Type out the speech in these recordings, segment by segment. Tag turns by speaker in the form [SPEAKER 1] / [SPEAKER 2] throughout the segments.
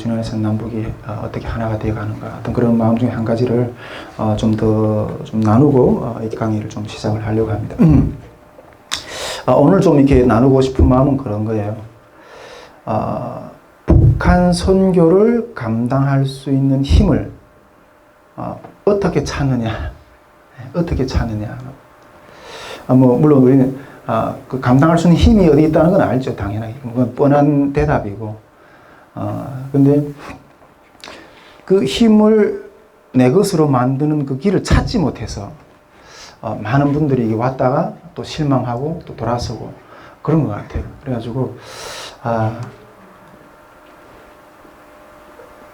[SPEAKER 1] 주님 안에서 남북이 어떻게 하나가 되어 가는가, 어떤 그런 마음 중에 한 가지를 좀 더 좀 나누고 이 강의를 좀 시작을 하려고 합니다. 오늘 좀 이렇게 나누고 싶은 마음은 그런 거예요. 북한 선교를 감당할 수 있는 힘을 어떻게 찾느냐, 어떻게 찾느냐. 물론 우리는 그 감당할 수 있는 힘이 어디 있다는 건 알죠, 당연하게. 그건 뻔한 대답이고. 근데 그 힘을 내 것으로 만드는 그 길을 찾지 못해서 많은 분들이 왔다가 또 실망하고 또 돌아서고 그런 것 같아요. 그래가지고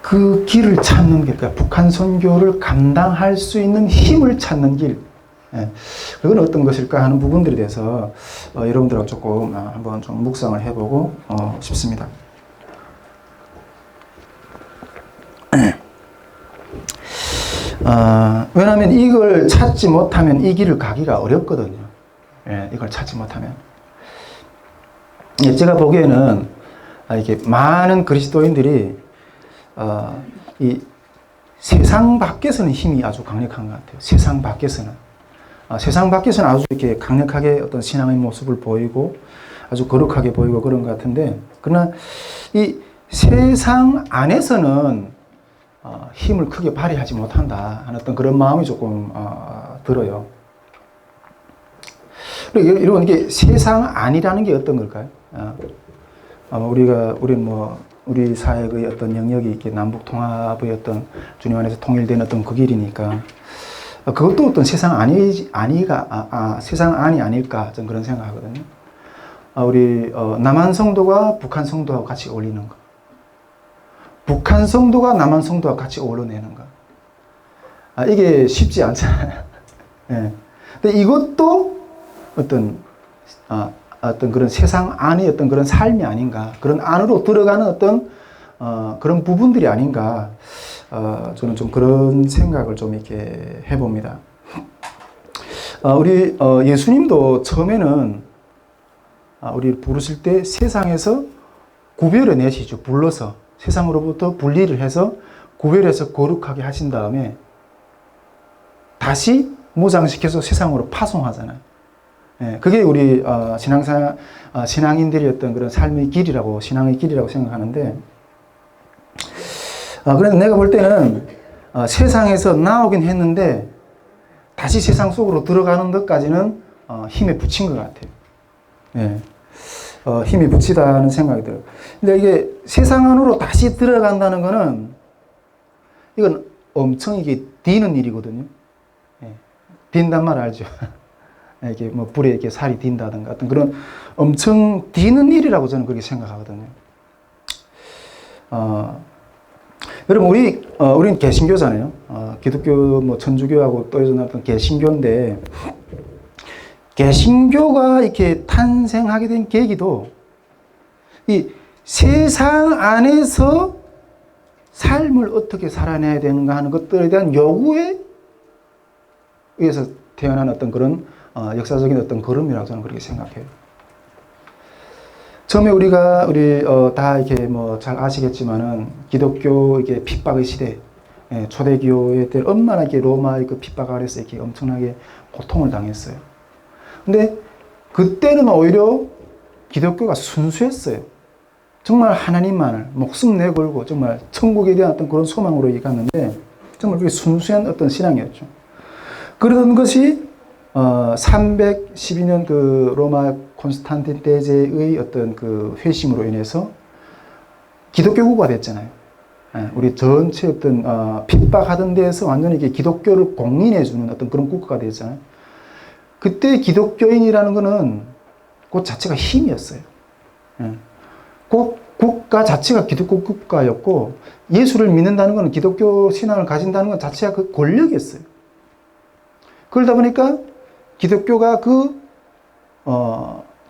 [SPEAKER 1] 그 길을 찾는 길, 그러니까 북한 선교를 감당할 수 있는 힘을 찾는 길, 그건 어떤 것일까 하는 부분들에 대해서 여러분들하고 조금 한번 좀 묵상을 해보고 싶습니다. 왜냐하면 이걸 찾지 못하면 이 길을 가기가 어렵거든요. 이걸 찾지 못하면. 제가 보기에는 이렇게 많은 그리스도인들이 이 세상 밖에서는 힘이 아주 강력한 것 같아요. 세상 밖에서는. 세상 밖에서는 아주 이렇게 강력하게 어떤 신앙의 모습을 보이고 아주 거룩하게 보이고 그런 것 같은데, 그러나 이 세상 안에서는 힘을 크게 발휘하지 못한다 하는 어떤 그런 마음이 조금 들어요. 그리고 여러분, 이게 세상 안이라는 게 어떤 걸까요? 우리는 우리 사회의 어떤 영역이 이렇게 남북 통합의 어떤 주님 안에서 통일된 어떤 그 길이니까 그것도 어떤 세상 세상 안이 아닐까, 저는 그런 생각하거든요. 우리 남한 성도가 북한 성도하고 같이 어울리는 거, 북한 성도가 남한 성도와 같이 어울려내는 거, 이게 쉽지 않잖아요. 근데 이것도 어떤 그런 세상 안의 어떤 그런 삶이 아닌가, 그런 안으로 들어가는 어떤 그런 부분들이 아닌가, 저는 좀 그런 생각을 좀 이렇게 해봅니다. 우리 예수님도 처음에는 우리 부르실 때 세상에서 구별해 내시죠. 불러서 세상으로부터 분리를 해서 구별해서 거룩하게 하신 다음에 다시 무장시켜서 세상으로 파송하잖아요. 그게 우리 신앙인들의 어떤 그런 삶의 길이라고, 신앙의 길이라고 생각하는데, 그래서 내가 볼 때는 세상에서 나오긴 했는데 다시 세상 속으로 들어가는 것까지는 힘에 붙인 것 같아요. 힘이 붙이다는 생각이 들어요. 근데 이게 세상 안으로 다시 들어간다는 거는 이건 엄청 이게 디는 일이거든요. 딘단 말 알죠? 이렇게 불에 이렇게 살이 딘다든가 어떤 그런 엄청 디는 일이라고 저는 그렇게 생각하거든요. 여러분, 우리는 개신교잖아요. 기독교, 천주교하고 또 어떤 개신교인데, 개신교가 이렇게 탄생하게 된 계기도 이 세상 안에서 삶을 어떻게 살아내야 되는가 하는 것들에 대한 요구에 의해서 태어난 어떤 그런 역사적인 어떤 걸음이라고 저는 그렇게 생각해요. 처음에 우리 다 이렇게 잘 아시겠지만은 기독교 이게 핍박의 시대, 초대교회 때 얼마나 이렇게 로마의 그 핍박 아래서 이렇게 엄청나게 고통을 당했어요. 근데 그때는 오히려 기독교가 순수했어요. 정말 하나님만을 목숨 내걸고 정말 천국에 대한 어떤 그런 소망으로 갔는데 정말 그게 순수한 어떤 신앙이었죠. 그러던 것이 312년 그 로마 콘스탄틴 대제의 어떤 그 회심으로 인해서 기독교국가 됐잖아요. 우리 전체 어떤 핍박하던 데에서 완전히 이게 기독교를 공인해주는 어떤 그런 국가가 됐잖아요. 그때 기독교인이라는 거는 그 자체가 힘이었어요. 그 국가 자체가 기독교 국가였고, 예수를 믿는다는 것은, 기독교 신앙을 가진다는 것 자체가 그 권력이었어요. 그러다 보니까 기독교가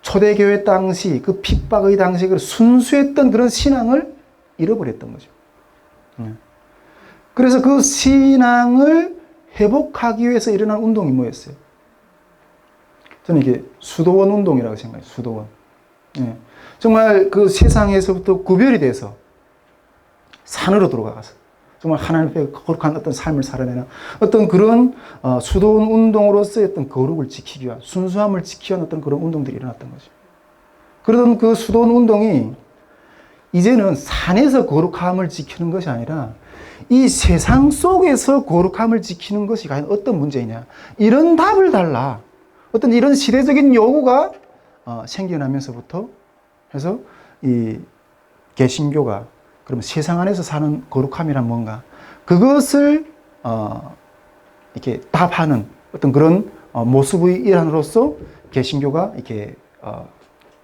[SPEAKER 1] 초대교회 당시 그 핍박의 당시 그 순수했던 그런 신앙을 잃어버렸던 거죠. 그래서 그 신앙을 회복하기 위해서 일어난 운동이 뭐였어요? 저는 이게 수도원 운동이라고 생각해요. 수도원. 정말 그 세상에서부터 구별이 돼서 산으로 들어가서 정말 하나님 앞에 거룩한 어떤 삶을 살아내는 어떤 그런 수도원 운동으로서의 어떤 거룩을 지키기 위한 순수함을 지키기 위한 어떤 그런 운동들이 일어났던 거죠. 그러던 그 수도원 운동이 이제는 산에서 거룩함을 지키는 것이 아니라 이 세상 속에서 거룩함을 지키는 것이 과연 어떤 문제이냐, 이런 답을 달라. 어떤 이런 시대적인 요구가 생겨나면서부터 해서 이 개신교가 그러면 세상 안에서 사는 거룩함이란 뭔가, 그것을 이렇게 답하는 어떤 그런 모습의 일환으로서 개신교가 이렇게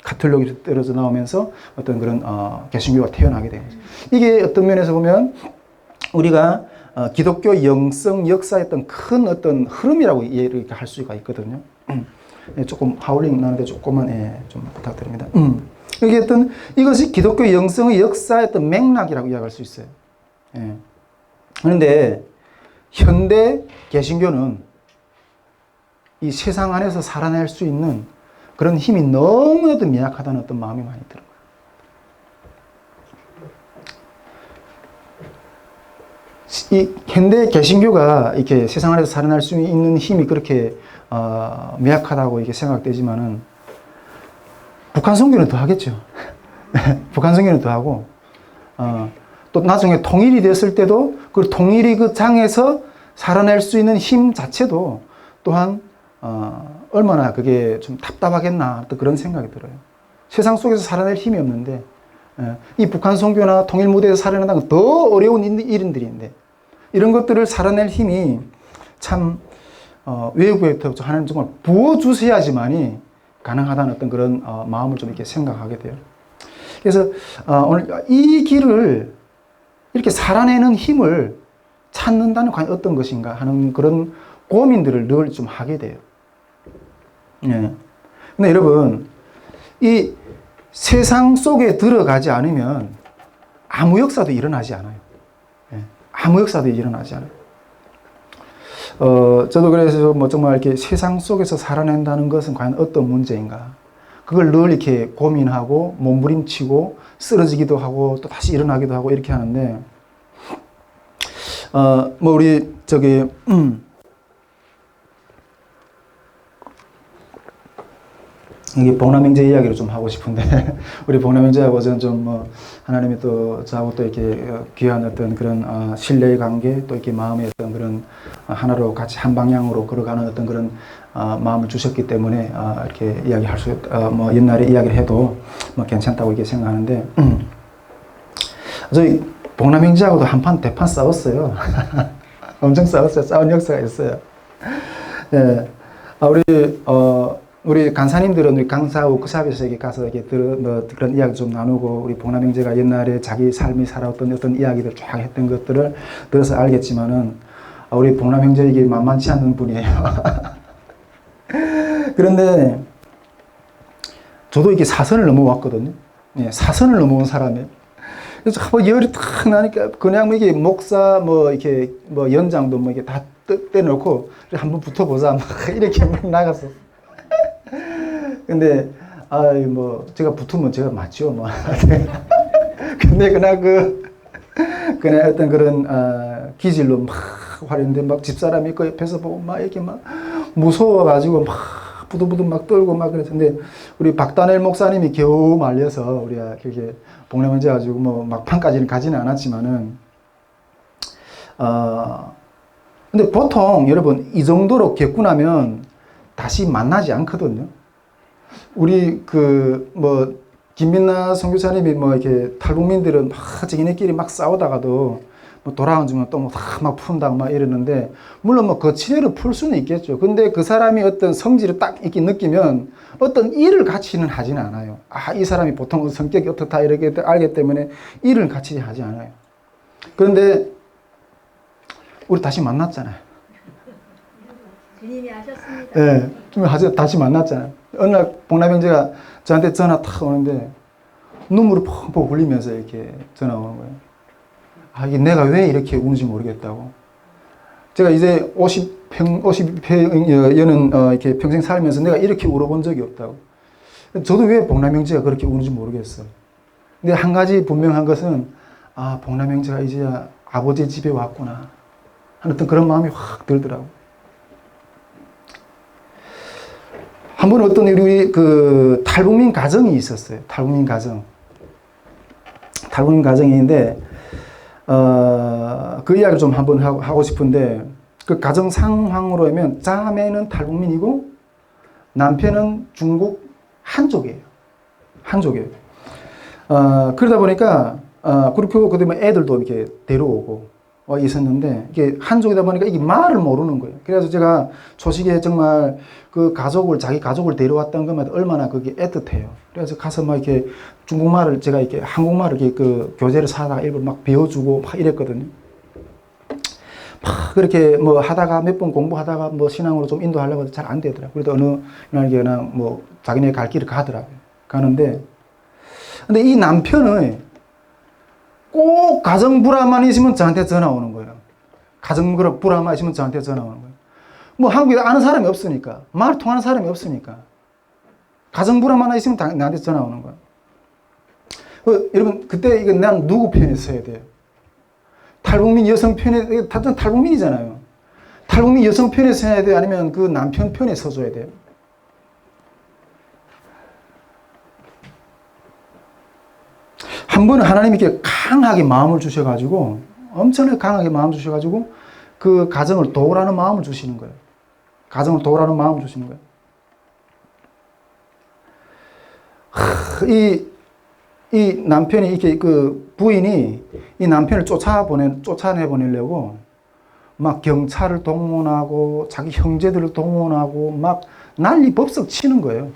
[SPEAKER 1] 가톨릭이 떨어져 나오면서 어떤 그런 개신교가 태어나게 된 거죠. 이게 어떤 면에서 보면 우리가 기독교 영성 역사의 어떤 큰 어떤 흐름이라고 이해를 할 수가 있거든요. 조금 하울링 나는데 조금만 좀 부탁드립니다. 이게 어떤 이것이 기독교 영성의 역사의 어떤 맥락이라고 이야기할 수 있어요. 예. 그런데 현대 개신교는 이 세상 안에서 살아낼 수 있는 그런 힘이 너무나도 미약하다는 어떤 마음이 많이 들어요. 이 현대 개신교가 이렇게 세상 안에서 살아날 수 있는 힘이 그렇게 미약하다고 이렇게 생각되지만은 북한 선교는 더 하겠죠. 북한 선교는 더 하고 또 나중에 통일이 됐을 때도 그 통일이 그 장에서 살아낼 수 있는 힘 자체도 또한 얼마나 그게 좀 답답하겠나 또 그런 생각이 들어요. 세상 속에서 살아낼 힘이 없는데 이 북한 선교나 통일 무대에서 살아낸다는 건 더 어려운 일인들인데 이런 것들을 살아낼 힘이 참 외부에부터 하나님 정말 부어주셔야지만이 가능하다는 어떤 그런 마음을 좀 이렇게 생각하게 돼요. 그래서 오늘 이 길을 이렇게 살아내는 힘을 찾는다는 과연 어떤 것인가 하는 그런 고민들을 늘 좀 하게 돼요. 예. 근데 여러분, 이 세상 속에 들어가지 않으면 아무 역사도 일어나지 않아요. 예. 아무 역사도 일어나지 않아요. 저도 그래서 뭐 정말 이렇게 세상 속에서 살아낸다는 것은 과연 어떤 문제인가. 그걸 늘 이렇게 고민하고 몸부림치고 쓰러지기도 하고 또 다시 일어나기도 하고 이렇게 하는데, 뭐 우리 이게 복남형제 이야기를 좀 하고 싶은데 우리 복남형제하고 저는 좀 뭐 하나님이 또 저하고 또 이렇게 귀한 어떤 그런 신뢰의 관계 또 이렇게 마음의 어떤 그런 하나로 같이 한 방향으로 걸어가는 어떤 그런 마음을 주셨기 때문에 이렇게 이야기할 수 뭐 옛날에 이야기를 해도 뭐 괜찮다고 이렇게 생각하는데 저희 복남형제하고도 한판 대판 싸웠어요. 엄청 싸웠어요. 싸운 역사가 있어요. 예. 우리 간사님들은 우리 강사 워크숍에서 이렇게 가서 이렇게 그런 이야기 좀 나누고 우리 복남형제가 옛날에 자기 삶이 살아왔던 어떤 이야기들 쫙 했던 것들을 들어서 알겠지만은 우리 복남형제 이게 만만치 않은 분이에요. 그런데 저도 이렇게 사선을 넘어왔거든요. 예, 사선을 넘어온 사람이에요. 그래서 한번 열이 탁 나니까 그냥 이게 목사 뭐 이렇게 뭐 연장도 뭐 이게 다 떼놓고 한번 붙어보자 막 이렇게 나갔어. 근데 뭐 제가 붙으면 제가 맞죠 뭐. 근데 그날 어떤 그런 기질로 막 화려한데 막 집사람이 그 옆에서 보고 막 이렇게 막 무서워가지고 막 부들부들 막 떨고 막 그랬는데 우리 박다넬 목사님이 겨우 말려서 우리가 그렇게 복남형제 가지고 뭐 막판까지는 가지는 않았지만은 근데 보통 여러분 이 정도로 겪고 나면 다시 만나지 않거든요. 우리 뭐 김민나 선교사님이 뭐 이렇게 탈북민들은 막 자기네끼리 막 싸우다가도 뭐 돌아오면 또 막 푼다고 막 이러는데 물론 뭐 거칠애로 풀 수는 있겠죠. 근데 그 사람이 어떤 성질을 딱 이렇게 느끼면 어떤 일을 같이는 하지는 않아요. 이 사람이 보통 성격이 어떻다 이렇게 알기 때문에 일을 같이 하지 않아요. 그런데 우리 다시 만났잖아요.
[SPEAKER 2] 주님이 하셨습니다.
[SPEAKER 1] 네, 좀 다시 만났잖아요. 어느 날 복남형제가 저한테 전화 탁 오는데 눈물을 펑펑 흘리면서 이렇게 전화 오는 거예요. 이게 내가 왜 이렇게 우는지 모르겠다고. 제가 이제 50회여는 이렇게 평생 살면서 내가 이렇게 울어본 적이 없다고. 저도 왜 복남형제가 그렇게 우는지 모르겠어요. 근데 한 가지 분명한 것은 아, 복남 형제가 이제야 아버지 집에 왔구나 하는 어떤 그런 마음이 확 들더라고. 한 번 어떤 우리 그 탈북민 가정이 있었어요. 탈북민 가정이 있는데, 그 이야기를 좀 한번 하고 싶은데, 그 가정 상황으로 하면 자매는 탈북민이고 남편은 중국 한족이에요. 그러다 보니까, 그렇게 그다음에 애들도 이렇게 데려오고 있었는데, 이게 한족이다 보니까 이게 말을 모르는 거예요. 그래서 제가 초식에 정말 그 자기 가족을 데려왔던 것만 얼마나 그게 애틋해요. 그래서 가서 막 이렇게 중국말을 제가 이렇게 한국말을 이렇게 그 교재를 사다가 일부러 막 배워주고 막 이랬거든요. 막 그렇게 뭐 하다가 몇 번 공부하다가 뭐 신앙으로 좀 인도하려고 해도 잘 안 되더라고요. 그래도 어느 날 그냥 뭐 자기네 갈 길을 가더라고요. 가는데, 근데 이 남편은 꼭 가정 불화만 있으면 저한테 전화 오는 거예요. 가정 불화만 있으면 저한테 전화 오는 거예요. 뭐 한국에 아는 사람이 없으니까, 말 통하는 사람이 없으니까. 가정 불화만 있으면 나한테 전화 오는 거예요. 여러분, 그때 이거 난 누구 편에 서야 돼요? 탈북민 여성 편에, 다들 탈북민이잖아요. 탈북민 여성 편에 서야 돼요? 아니면 그 남편 편에 서줘야 돼요? 한 번은 하나님이 이렇게 강하게 마음을 주셔가지고, 엄청나게 강하게 마음을 주셔가지고, 그 가정을 도우라는 마음을 주시는 거예요. 가정을 도우라는 마음을 주시는 거예요. 이 남편이 이렇게 그 부인이 이 남편을 쫓아내보내려고 막 경찰을 동원하고 자기 형제들을 동원하고 막 난리 법석 치는 거예요.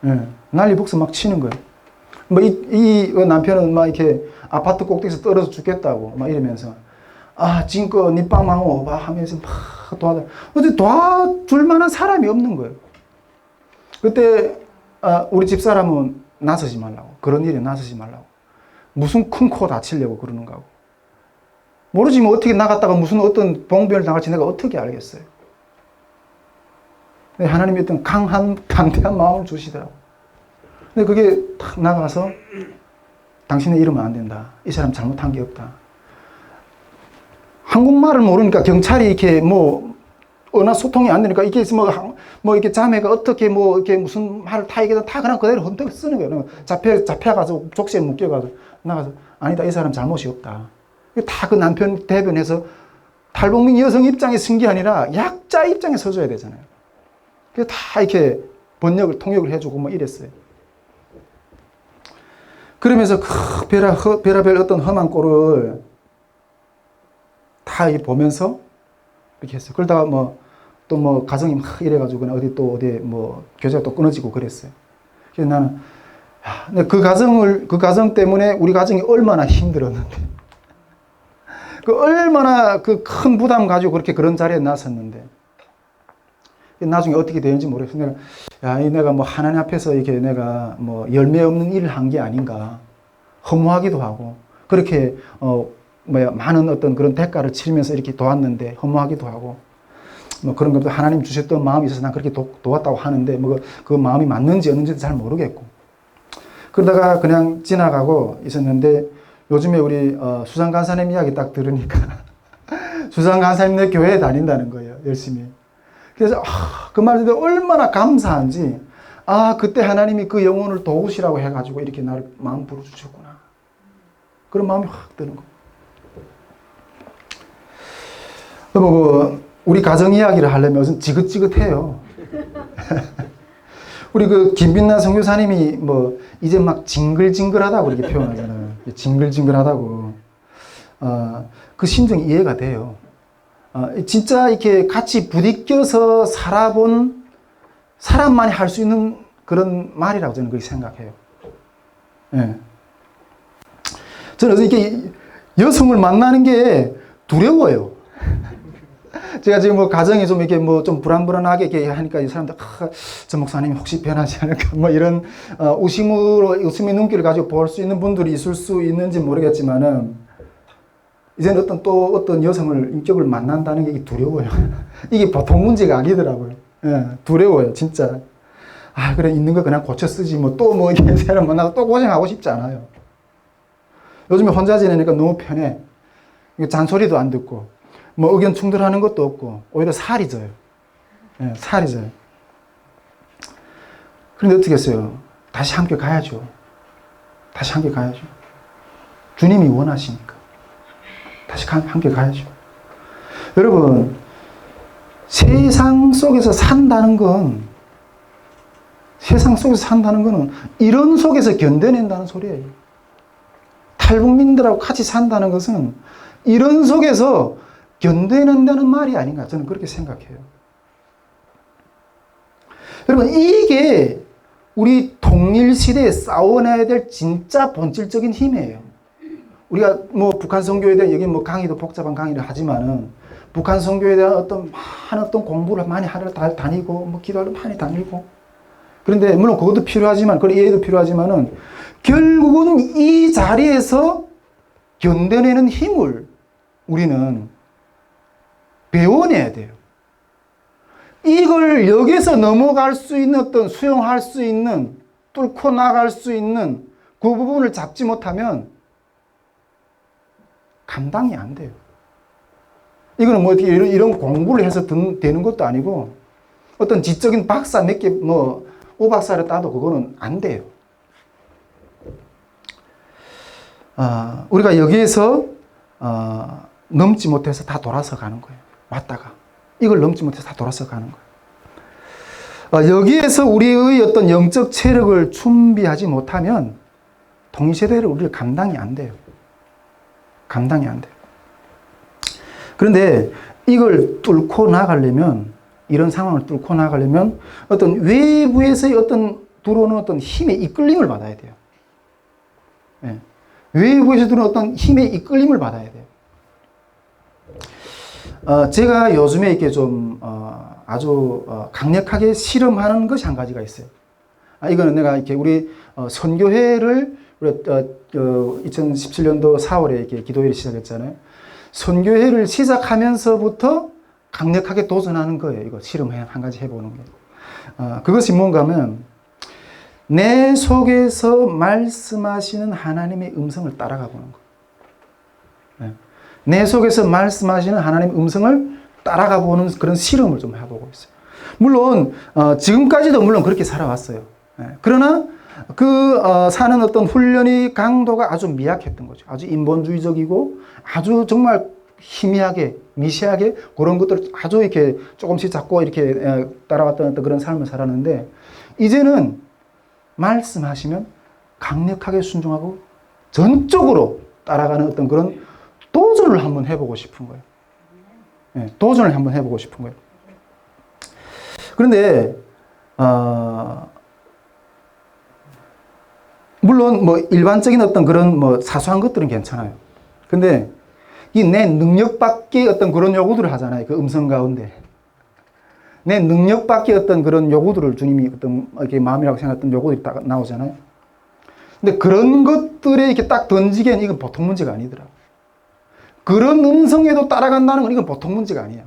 [SPEAKER 1] 예, 난리 법석 막 치는 거예요. 뭐 이 남편은 막 이렇게 아파트 꼭대기에서 떨어져 죽겠다고 막 이러면서 아 지금껏 니 빵망어 막 하면서 막 도와줄 만한 사람이 없는 거예요. 그때 우리 집사람은 나서지 말라고, 그런 일에 나서지 말라고, 무슨 큰 코 다치려고 그러는 거고, 모르지 뭐 어떻게 나갔다가 무슨 어떤 봉변을 당할지 내가 어떻게 알겠어요. 하나님이 어떤 강대한 마음을 주시더라고. 근데 그게 탁 나가서 당신의 이러면 안 된다, 이 사람 잘못한 게 없다. 한국말을 모르니까 경찰이 이렇게 워낙 소통이 안 되니까 이게 뭐 이렇게 자매가 어떻게 뭐 이렇게 무슨 말을 다 얘기해도 다 그냥 그대로 헌떡 쓰는 거예요. 잡혀가서 족쇄에 묶여가서 나가서 아니다, 이 사람 잘못이 없다. 다 그 남편 대변해서 탈북민 여성 입장에 쓴 게 아니라 약자 입장에 서줘야 되잖아요. 그래서 다 이렇게 통역을 해주고 뭐 이랬어요. 그러면서 그 별의별 어떤 험한 꼴을 다 보면서 이렇게 했어요. 그러다가 또 가정이 막 이래가지고 그냥 어디 교제가 또 끊어지고 그랬어요. 그래서 나는, 그 가정 때문에 우리 가정이 얼마나 힘들었는데. 얼마나 그 큰 부담 가지고 그런 자리에 나섰는데. 나중에 어떻게 되는지 모르겠어요. 내가 하나님 앞에서 이렇게 내가 열매 없는 일을 한 게 아닌가. 허무하기도 하고. 그렇게, 많은 어떤 그런 대가를 치르면서 이렇게 도왔는데 허무하기도 하고. 그런 것도 하나님 주셨던 마음이 있어서 난 그렇게 도왔다고 하는데, 그 마음이 맞는지 없는지도 잘 모르겠고. 그러다가 그냥 지나가고 있었는데, 요즘에 우리, 수상 간사님 이야기 딱 들으니까, 수상 간사님네 교회에 다닌다는 거예요, 열심히. 그래서, 그 말 듣고 얼마나 감사한지, 그때 하나님이 그 영혼을 도우시라고 해가지고 이렇게 나를 마음 불어주셨구나. 그런 마음이 확 드는 거. 우리 가정 이야기를 하려면 지긋지긋해요. 우리 그 김빛나 선교사님이 이제 막 징글징글하다고 이렇게 표현하잖아요. 징글징글하다고. 그 심정이 이해가 돼요. 진짜 이렇게 같이 부딪혀서 살아본 사람만이 할 수 있는 그런 말이라고 저는 그렇게 생각해요. 예. 저는 이렇게 여성을 만나는 게 두려워요. 제가 지금 가정이 좀 이렇게 좀 불안불안하게 이렇게 하니까 이 사람들, 저 목사님이 혹시 변하지 않을까, 이런, 웃음의 눈길을 가지고 볼 수 있는 분들이 있을 수 있는지 모르겠지만은, 이제는 어떤 여성을, 인격을 만난다는 게 두려워요. 이게 보통 문제가 아니더라고요. 예, 두려워요, 진짜. 그래, 있는 거 그냥 고쳐 쓰지, 이렇게 사람 만나서 또 고생하고 싶지 않아요. 요즘에 혼자 지내니까 너무 편해. 잔소리도 안 듣고, 뭐 의견 충돌하는 것도 없고, 오히려 살이 져요. 예, 살이 져요. 그런데 어떻게 했어요? 다시 함께 가야죠. 다시 함께 가야죠. 주님이 원하시니까. 다시 함께 가야죠. 여러분, 세상 속에서 산다는 건, 이런 속에서 견뎌낸다는 소리예요. 탈북민들하고 같이 산다는 것은 이런 속에서 견뎌낸다는 말이 아닌가, 저는 그렇게 생각해요. 여러분, 이게 우리 통일시대에 싸워내야 될 진짜 본질적인 힘이에요. 우리가 뭐 북한 선교에 대한, 여기 뭐 강의도 복잡한 강의를 하지만은, 북한 선교에 대한 많은 공부를 많이 하러 다니고, 뭐 기도를 많이 다니고. 그런데 물론 그것도 필요하지만, 그런 이해도 필요하지만은, 결국은 이 자리에서 견뎌내는 힘을 우리는 배워내야 돼요. 이걸 여기서 넘어갈 수 있는 어떤 수용할 수 있는, 뚫고 나갈 수 있는 그 부분을 잡지 못하면 감당이 안 돼요. 이거는 뭐 어떻게 이런 공부를 해서 되는 것도 아니고, 어떤 지적인 박사 몇 개, 뭐, 오박사를 따도 그거는 안 돼요. 우리가 여기에서, 넘지 못해서 다 돌아서 가는 거예요. 왔다가. 이걸 넘지 못해서 다 돌아서 가는 거예요. 여기에서 우리의 어떤 영적 체력을 준비하지 못하면, 동시대를 우리를 감당이 안 돼요. 감당이 안 돼요. 그런데 이걸 뚫고 나가려면, 이런 상황을 뚫고 나가려면 어떤 외부에서의 어떤 들어오는 어떤 힘의 이끌림을 받아야 돼요. 네. 외부에서 들어오는 어떤 힘의 이끌림을 받아야 돼요. 제가 요즘에 이렇게 좀 아주 강력하게 실험하는 것이 한 가지가 있어요. 이거는 내가 이렇게 우리 선교회를 2017년도 4월에 이렇게 기도회를 시작했잖아요. 선교회를 시작하면서부터 강력하게 도전하는 거예요. 이거 실험 한 가지 해보는 게. 그것이 뭔가 하면, 내 속에서 말씀하시는 하나님의 음성을 따라가 보는 거예요. 내 속에서 말씀하시는 하나님의 음성을 따라가 보는 그런 실험을 좀 해보고 있어요. 물론, 지금까지도 물론 그렇게 살아왔어요. 그러나, 사는 어떤 훈련의 강도가 아주 미약했던 거죠. 아주 인본주의적이고, 아주 정말 희미하게, 미세하게 그런 것들을 아주 이렇게 조금씩 잡고 이렇게 따라왔던 어떤 그런 삶을 살았는데, 이제는 말씀하시면 강력하게 순종하고 전적으로 따라가는 어떤 그런 도전을 한번 해보고 싶은 거예요. 네, 도전을 한번 해보고 싶은 거예요. 그런데, 물론 뭐 일반적인 어떤 그런 뭐 사소한 것들은 괜찮아요. 근데 이 내 능력 밖의 어떤 그런 요구들을 하잖아요. 그 음성 가운데. 내 능력 밖의 어떤 그런 요구들을 주님이 어떤 이렇게 마음이라고 생각했던 요구들이 딱 나오잖아요. 근데 그런 것들에 이렇게 딱 던지기엔 이건 보통 문제가 아니더라고요. 그런 음성에도 따라간다는 건 이건 보통 문제가 아니에요.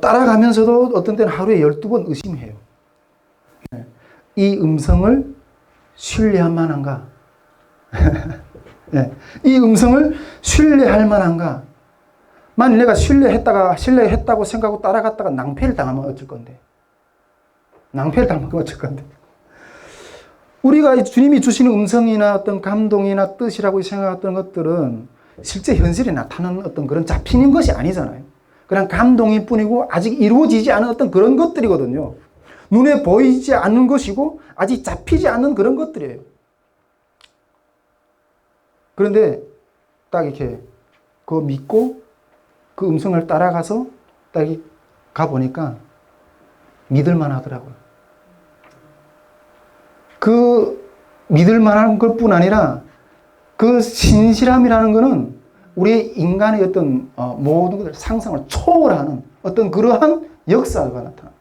[SPEAKER 1] 따라가면서도 어떤 때는 하루에 12번 의심해요. 이 음성을 신뢰할 만한가? 네. 이 음성을 신뢰할 만한가? 만일 내가 신뢰했다고 생각하고 따라갔다가 낭패를 당하면 어쩔 건데? 낭패를 당하면 어쩔 건데? 우리가 주님이 주시는 음성이나 어떤 감동이나 뜻이라고 생각했던 것들은 실제 현실에 나타나는 어떤 그런 잡히는 것이 아니잖아요. 그냥 감동일 뿐이고 아직 이루어지지 않은 어떤 그런 것들이거든요. 눈에 보이지 않는 것이고 아직 잡히지 않는 그런 것들이에요. 그런데 딱 이렇게 그거 믿고 그 음성을 따라가서 딱 가보니까 믿을만 하더라고요. 그 믿을만한 것뿐 아니라 그 신실함이라는 것은 우리 인간의 어떤 모든 것을 상상을 초월하는 어떤 그러한 역사가 나타납니다.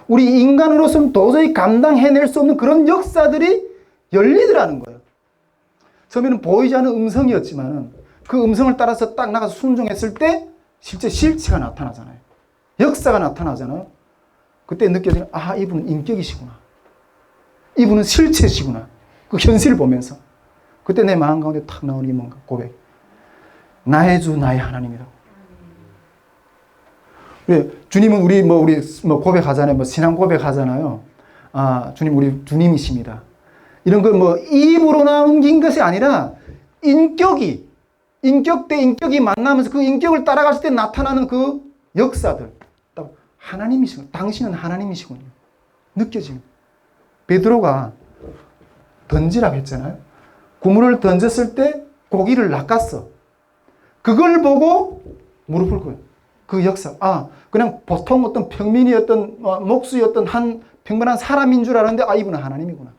[SPEAKER 1] 우리 인간으로서는 도저히 감당해낼 수 없는 그런 역사들이 열리더라는 거예요. 처음에는 보이지 않는 음성이었지만은 그 음성을 따라서 딱 나가서 순종했을 때 실제 실체가 나타나잖아요. 역사가 나타나잖아요. 그때 느껴지는, 아, 이분은 인격이시구나. 이분은 실체시구나. 그 현실을 보면서. 그때 내 마음 가운데 탁 나오는 게 뭔가 고백. 나의 주, 나의 하나님이라고. 왜? 주님은 우리 고백하잖아요. 신앙 고백하잖아요. 아, 주님, 우리 주님이십니다. 이런 걸 입으로 남긴 것이 아니라 인격 대 인격이 만나면서 그 인격을 따라갔을 때 나타나는 그 역사들. 하나님이시군요. 당신은 하나님이시군요. 느껴집니다. 베드로가 던지라고 했잖아요. 그물을 던졌을 때 고기를 낚았어. 그걸 보고 무릎을 꿇어요. 그 역사. 그냥 보통 어떤 평민이었던 목수였던 한 평범한 사람인 줄 알았는데 이분은 하나님이구나.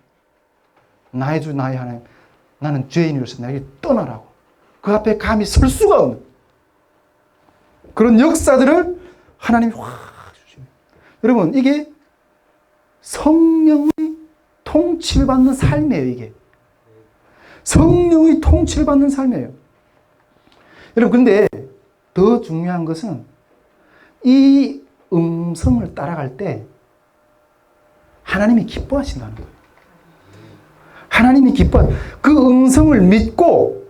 [SPEAKER 1] 나의 주, 나의 하나님. 나는 죄인으로서 나에게 떠나라고. 그 앞에 감히 설 수가 없는 그런 역사들을 하나님이 확 주십니다. 여러분, 이게 성령의 통치를 받는 삶이에요, 이게. 성령의 통치를 받는 삶이에요. 여러분, 근데 더 중요한 것은 이 음성을 따라갈 때 하나님이 기뻐하신다는 거예요. 하나님이 그 음성을 믿고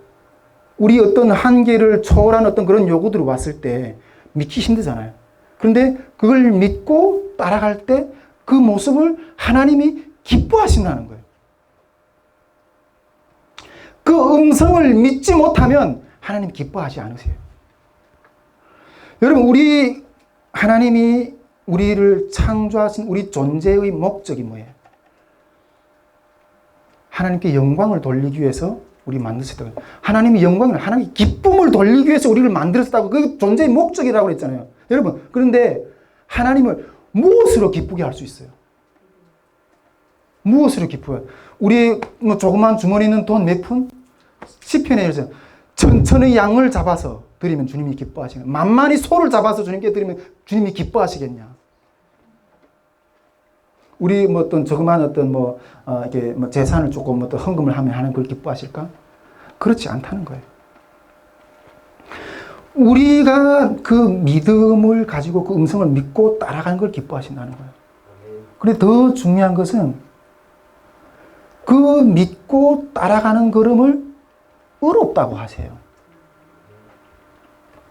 [SPEAKER 1] 우리 어떤 한계를 초월한 어떤 그런 요구들이 왔을 때 믿기 힘들잖아요. 그런데 그걸 믿고 따라갈 때 그 모습을 하나님이 기뻐하신다는 거예요. 그 음성을 믿지 못하면 하나님 기뻐하지 않으세요. 여러분, 하나님이 우리를 창조하신 우리 존재의 목적이 뭐예요? 하나님께 영광을 돌리기 위해서 우리 만드셨다고. 하나님이 하나님의 기쁨을 돌리기 위해서 우리를 만들었다고. 그 존재의 목적이라고 그랬잖아요. 여러분, 그런데 하나님을 무엇으로 기쁘게 할 수 있어요? 무엇으로 기뻐요? 우리 조그만 주머니 있는 돈 몇 푼? 시편에 이러죠. 천천의 양을 잡아서 드리면 주님이 기뻐하시겠냐. 만만히 소를 잡아서 주님께 드리면 주님이 기뻐하시겠냐. 우리 어떤 조그만 이게 재산을 조금 어떤 헌금을 하면 하나님 그걸 기뻐하실까? 그렇지 않다는 거예요. 우리가 그 믿음을 가지고 그 음성을 믿고 따라가는 걸 기뻐하신다는 거예요. 그런데 더 중요한 것은 그 믿고 따라가는 걸음을 의롭다고 하세요.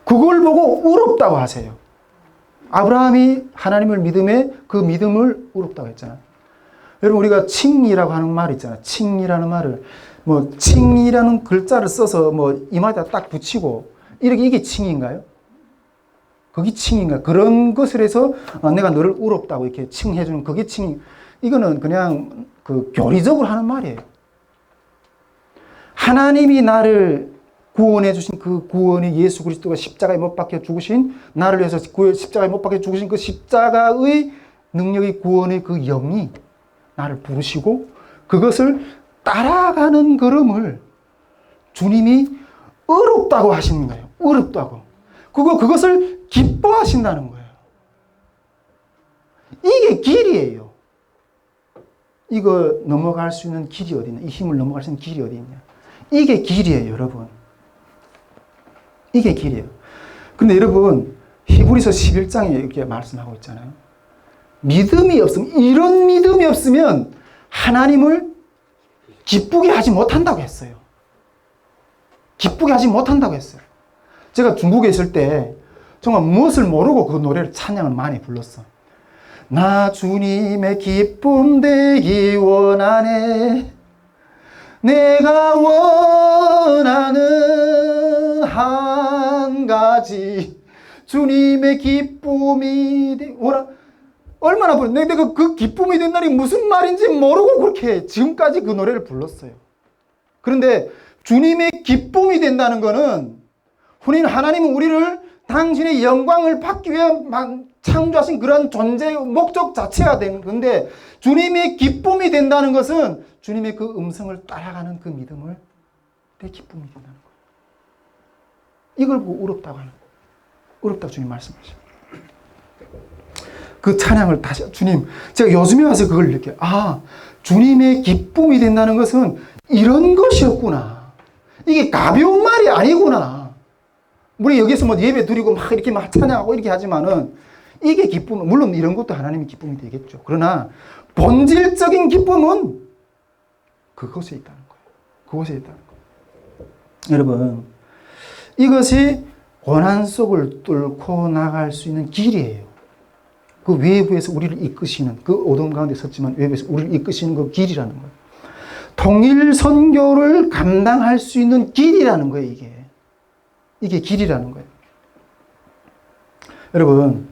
[SPEAKER 1] 그걸 보고 의롭다고 하세요. 아브라함이 하나님을 믿음에 그 믿음을 의롭다고 했잖아요. 여러분, 우리가 칭이라고 하는 말 있잖아요. 칭이라는 말을 칭이라는 글자를 써서 이마에다 딱 붙이고 이게 칭인가요? 그게 칭인가요? 그런 것을 해서 내가 너를 의롭다고 이렇게 칭해주는 그게 칭. 이거는 그냥 그 교리적으로 하는 말이에요. 하나님이 나를 구원해 주신 그 구원이 예수 그리스도가 십자가에 못 박혀 죽으신, 나를 위해서 십자가에 못 박혀 죽으신 그 십자가의 능력의 구원의 그 영이 나를 부르시고 그것을 따라가는 걸음을 주님이 의롭다고 하시는 거예요. 의롭다고. 그것을 기뻐하신다는 거예요. 이게 길이에요. 이거 넘어갈 수 있는 길이 어디 있냐? 이 힘을 넘어갈 수 있는 길이 어디 있냐? 이게 길이에요, 여러분. 이게 길이에요. 근데 여러분, 히브리서 11장에 이렇게 말씀하고 있잖아요. 이런 믿음이 없으면 하나님을 기쁘게 하지 못한다고 했어요. 기쁘게 하지 못한다고 했어요. 제가 중국에 있을 때 정말 무엇을 모르고 그 노래를 찬양을 많이 불렀어. 나 주님의 기쁨 되기 원하네. 내가 원하는 한 가지 주님의 기쁨이 얼마나 내가 그 기쁨이 된다니 무슨 말인지 모르고 그렇게 지금까지 그 노래를 불렀어요. 그런데 주님의 기쁨이 된다는 것은 하나님은 우리를 당신의 영광을 받기 위해 창조하신 그런 존재의 목적 자체가 되는 건데, 주님의 기쁨이 된다는 것은 주님의 그 음성을 따라가는 그 믿음을 내 기쁨이 된다는 거예요. 이걸 보고 의롭다고 하는 거예요. 의롭다고 주님 말씀하십니다. 그 찬양을 다시, 주님, 제가 요즘에 와서 그걸 느껴요. 주님의 기쁨이 된다는 것은 이런 것이었구나. 이게 가벼운 말이 아니구나. 우리 여기서 예배 드리고 이렇게 찬양하고 이렇게 하지만은 이게 기쁨, 물론 이런 것도 하나님의 기쁨이 되겠죠. 그러나 본질적인 기쁨은 그것에 있다는 거예요. 그것에 있다는 거예요. 여러분, 이것이 고난 속을 뚫고 나갈 수 있는 길이에요. 그 외부에서 우리를 이끄시는, 그 어둠 가운데 섰지만 외부에서 우리를 이끄시는 그 길이라는 거예요. 통일 선교를 감당할 수 있는 길이라는 거예요, 이게. 이게 길이라는 거예요. 여러분,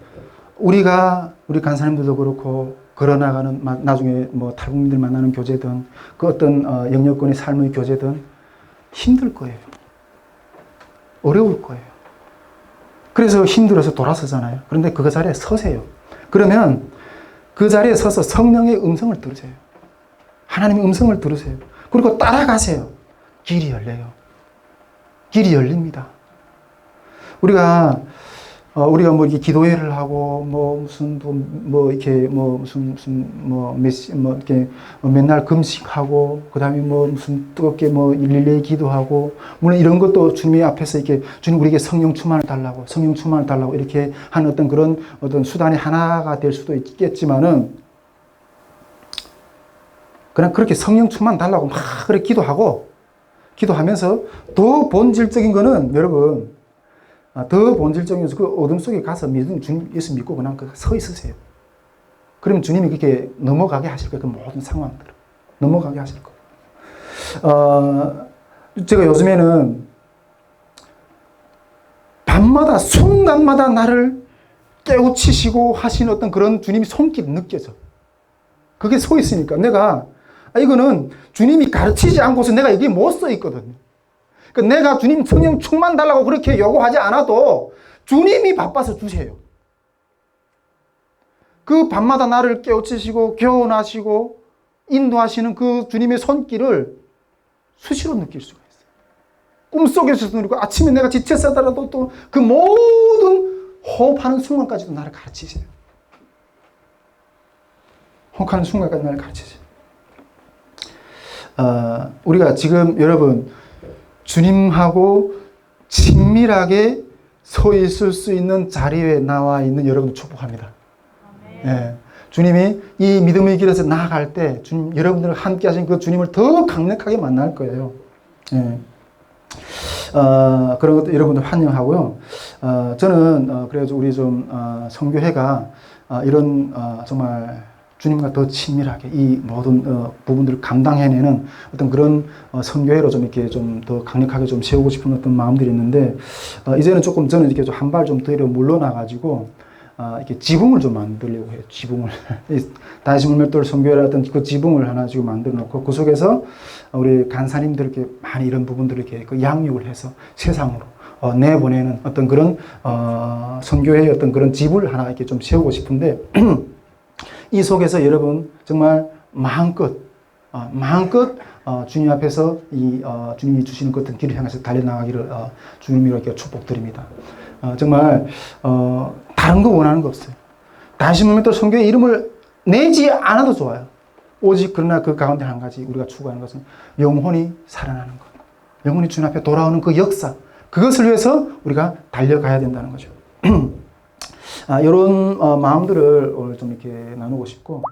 [SPEAKER 1] 우리 간사님들도 그렇고, 걸어나가는, 나중에 뭐 탈북민들 만나는 교제든, 그 어떤 영역권의 삶의 교제든, 힘들 거예요. 어려울 거예요. 그래서 힘들어서 돌아서잖아요. 그런데 그 자리에 서세요. 그러면 그 자리에 서서 성령의 음성을 들으세요. 하나님의 음성을 들으세요. 그리고 따라가세요. 길이 열려요. 길이 열립니다. 우리가 뭐 이렇게 기도회를 하고 이렇게 맨날 금식하고 그다음에 무슨 뜨겁게 릴레이 기도하고, 물론 이런 것도 주님 앞에서 이렇게 주님 우리에게 성령 충만을 달라고 이렇게 하는 어떤 수단의 하나가 될 수도 있겠지만은, 그냥 그렇게 성령 충만 달라고 막 그렇게 기도하면서 더 본질적인 거는, 여러분, 더 본질적인 그 어둠 속에 가서 주님 예수 믿고 그냥 서 있으세요. 그러면 주님이 그렇게 넘어가게 하실 거예요. 그 모든 상황들을 넘어가게 하실 거예요. 제가 요즘에는 밤마다 순간마다 나를 깨우치시고 하시는 어떤 그런 주님이 손길이 느껴져. 그게 서 있으니까 이거는 주님이 가르치지 않고서 내가 여기 못 서 있거든요. 그러니까 내가 주님 성령 충만 달라고 그렇게 요구하지 않아도 주님이 바빠서 주세요. 그 밤마다 나를 깨우치시고 교훈하시고 인도하시는 그 주님의 손길을 수시로 느낄 수가 있어요. 꿈속에서도 느끼고, 아침에 내가 지쳤다라도 또 그 모든 호흡하는 순간까지도 나를 가르치세요. 호흡하는 순간까지 나를 가르치세요. 우리가 지금 여러분 주님하고 친밀하게 서 있을 수 있는 자리에 나와 있는 여러분을 축복합니다. 예, 주님이 이 믿음의 길에서 나아갈 때 주님, 여러분들과 함께 하신 그 주님을 더 강력하게 만날 거예요. 예. 그런 것도 여러분들 환영하고요. 저는 그래서 우리 선교회가 이런 정말 주님과 더 친밀하게 이 모든 부분들을 감당해내는 어떤 그런 선교회로 이렇게 더 강력하게 세우고 싶은 어떤 마음들이 있는데, 이제는 저는 이렇게 한 발 뒤로 물러나가지고 이렇게 지붕을 만들려고 해요. 지붕을. 다시 물맷돌 선교회라던 그 지붕을 하나 지금 만들어 놓고, 그 속에서 우리 간사님들께 많이 이런 부분들을 이렇게 양육을 해서 세상으로 내보내는 어떤 그런 선교회의 어떤 그런 집을 하나 이렇게 세우고 싶은데, 이 속에서 여러분 정말 마음껏 주님 앞에서 주님이 주시는 그 어떤 길을 향해서 달려나가기를 주님으로 이렇게 축복드립니다. 정말 다른 거 원하는 거 없어요. 다시 보면 또 성경의 이름을 내지 않아도 좋아요. 오직 그러나 그 가운데 한 가지 우리가 추구하는 것은 영혼이 살아나는 것, 영혼이 주님 앞에 돌아오는 그 역사, 그것을 위해서 우리가 달려가야 된다는 거죠. 이런 마음들을 오늘 좀 이렇게 나누고 싶고,